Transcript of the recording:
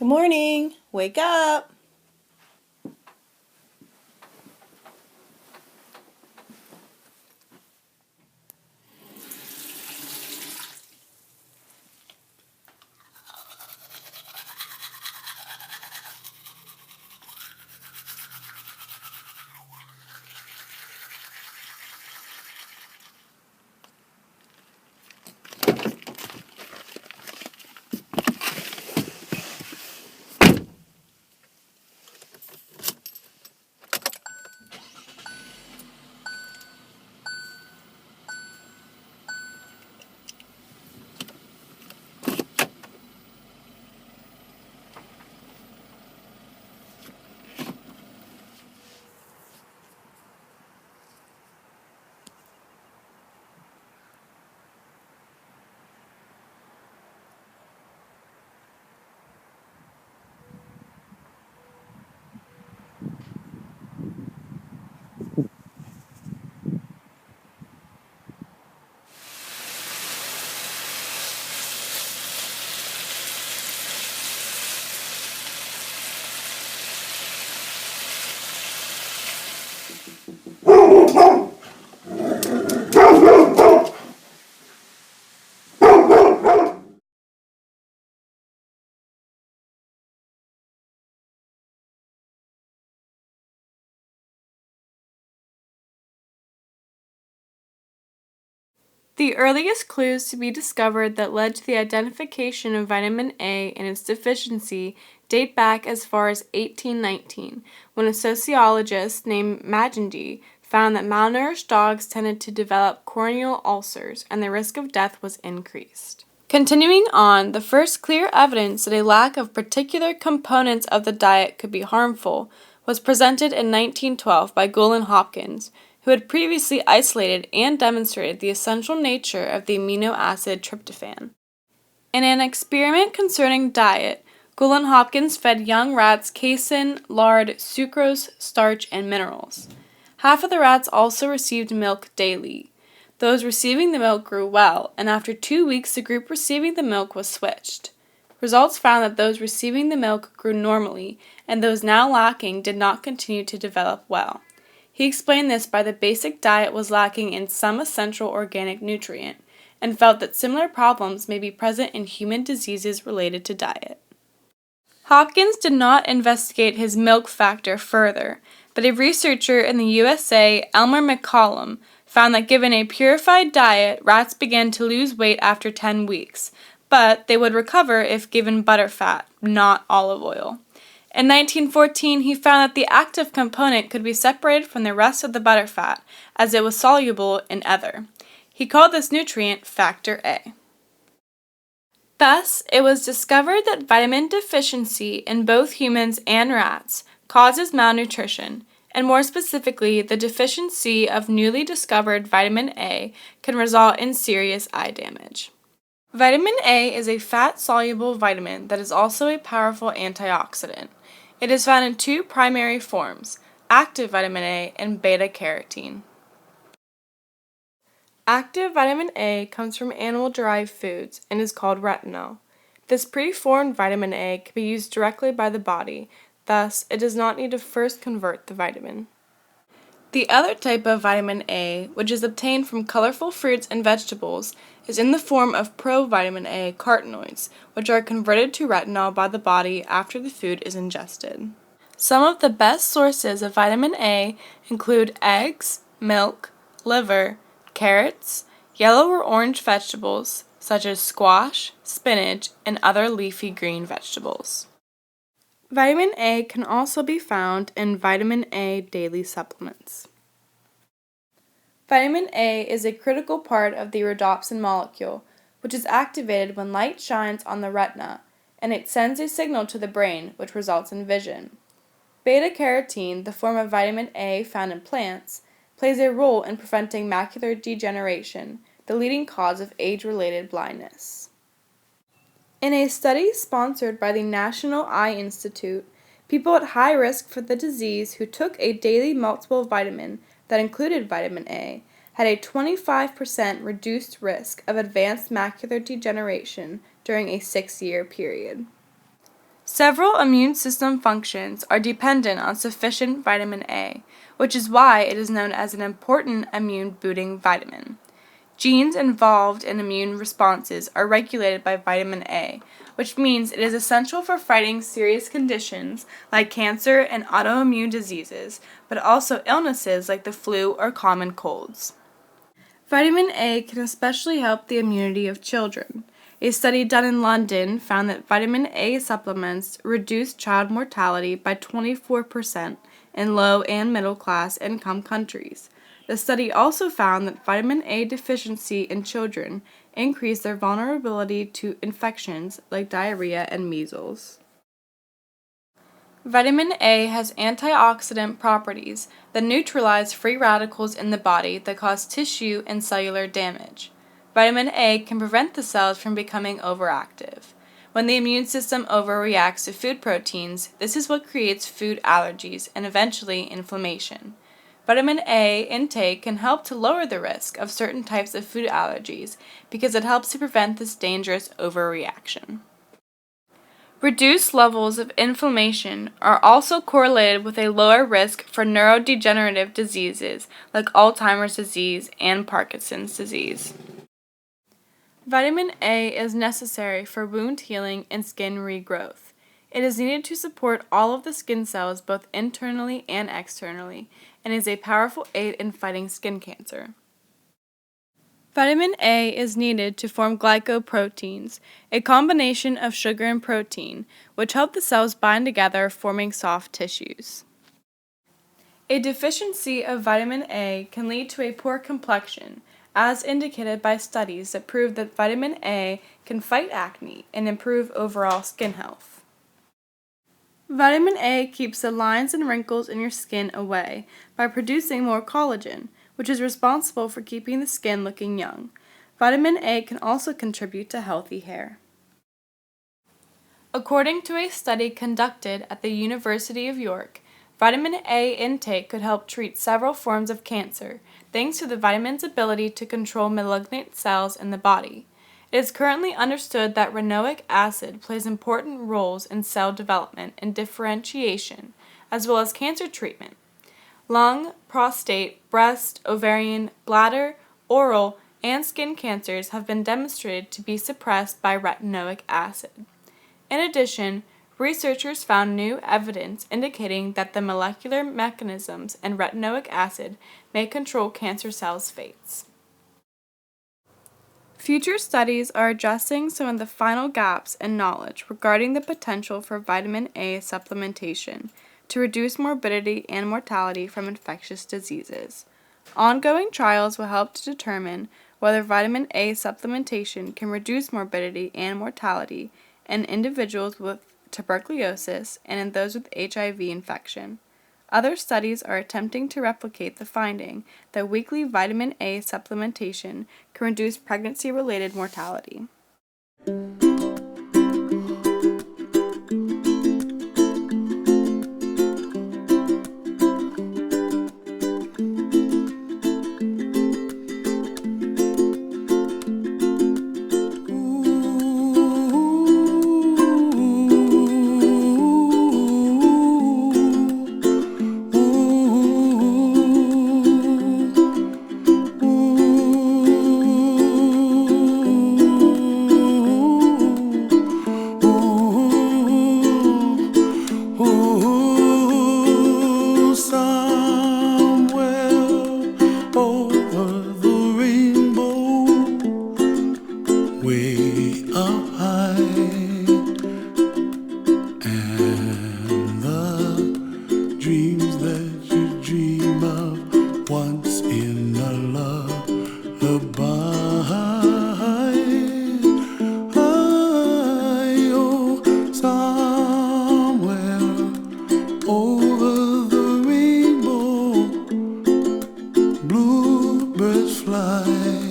Good morning. Wake up. The earliest clues to be discovered that led to the identification of vitamin A and its deficiency date back as far as 1819, when a sociologist named Magendie found that malnourished dogs tended to develop corneal ulcers and the risk of death was increased. Continuing on, the first clear evidence that a lack of particular components of the diet could be harmful was presented in 1912 by Goulding Hopkins, who had previously isolated and demonstrated the essential nature of the amino acid tryptophan. In an experiment concerning diet, Goulding Hopkins fed young rats casein, lard, sucrose, starch, and minerals. Half of the rats also received milk daily. Those receiving the milk grew well, and after 2 weeks the group receiving the milk was switched. Results found that those receiving the milk grew normally, and those now lacking did not continue to develop well. He explained this by the basic diet was lacking in some essential organic nutrient, and felt that similar problems may be present in human diseases related to diet. Hopkins did not investigate his milk factor further, but a researcher in the USA, Elmer McCollum, found that given a purified diet, rats began to lose weight after 10 weeks, but they would recover if given butterfat, not olive oil. In 1914, he found that the active component could be separated from the rest of the butterfat, as it was soluble in ether. He called this nutrient factor A. Thus, it was discovered that vitamin deficiency in both humans and rats causes malnutrition, and more specifically, the deficiency of newly discovered vitamin A can result in serious eye damage. Vitamin A is a fat-soluble vitamin that is also a powerful antioxidant. It is found in two primary forms, active vitamin A and beta-carotene. Active vitamin A comes from animal-derived foods and is called retinol. This preformed vitamin A can be used directly by the body, thus it does not need to first convert the vitamin. The other type of vitamin A, which is obtained from colorful fruits and vegetables, is in the form of provitamin A carotenoids, which are converted to retinol by the body after the food is ingested. Some of the best sources of vitamin A include eggs, milk, liver, carrots, yellow or orange vegetables, such as squash, spinach, and other leafy green vegetables. Vitamin A can also be found in vitamin A daily supplements. Vitamin A is a critical part of the rhodopsin molecule, which is activated when light shines on the retina, and it sends a signal to the brain, which results in vision. Beta-carotene, the form of vitamin A found in plants, plays a role in preventing macular degeneration, the leading cause of age-related blindness. In a study sponsored by the National Eye Institute, people at high risk for the disease who took a daily multiple vitamin that included vitamin A had a 25% reduced risk of advanced macular degeneration during a 6-year period. Several immune system functions are dependent on sufficient vitamin A, which is why it is known as an important immune-boosting vitamin. Genes involved in immune responses are regulated by vitamin A, which means it is essential for fighting serious conditions like cancer and autoimmune diseases, but also illnesses like the flu or common colds. Vitamin A can especially help the immunity of children. A study done in London found that vitamin A supplements reduced child mortality by 24% in low and middle class income countries. The study also found that vitamin A deficiency in children increased their vulnerability to infections like diarrhea and measles. Vitamin A has antioxidant properties that neutralize free radicals in the body that cause tissue and cellular damage. Vitamin A can prevent the cells from becoming overactive. When the immune system overreacts to food proteins, this is what creates food allergies and eventually inflammation. Vitamin A intake can help to lower the risk of certain types of food allergies because it helps to prevent this dangerous overreaction. Reduced levels of inflammation are also correlated with a lower risk for neurodegenerative diseases like Alzheimer's disease and Parkinson's disease. Vitamin A is necessary for wound healing and skin regrowth. It is needed to support all of the skin cells both internally and externally, and is a powerful aid in fighting skin cancer. Vitamin A is needed to form glycoproteins, a combination of sugar and protein, which help the cells bind together, forming soft tissues. A deficiency of vitamin A can lead to a poor complexion, as indicated by studies that prove that vitamin A can fight acne and improve overall skin health. Vitamin A keeps the lines and wrinkles in your skin away by producing more collagen, which is responsible for keeping the skin looking young. Vitamin A can also contribute to healthy hair. According to a study conducted at the University of York, vitamin A intake could help treat several forms of cancer, thanks to the vitamin's ability to control malignant cells in the body. It is currently understood that retinoic acid plays important roles in cell development and differentiation, as well as cancer treatment. Lung, prostate, breast, ovarian, bladder, oral, and skin cancers have been demonstrated to be suppressed by retinoic acid. In addition, researchers found new evidence indicating that the molecular mechanisms in retinoic acid may control cancer cells' fates. Future studies are addressing some of the final gaps in knowledge regarding the potential for vitamin A supplementation to reduce morbidity and mortality from infectious diseases. Ongoing trials will help to determine whether vitamin A supplementation can reduce morbidity and mortality in individuals with tuberculosis and in those with HIV infection. Other studies are attempting to replicate the finding that weekly vitamin A supplementation can reduce pregnancy-related mortality. Bluebirds fly.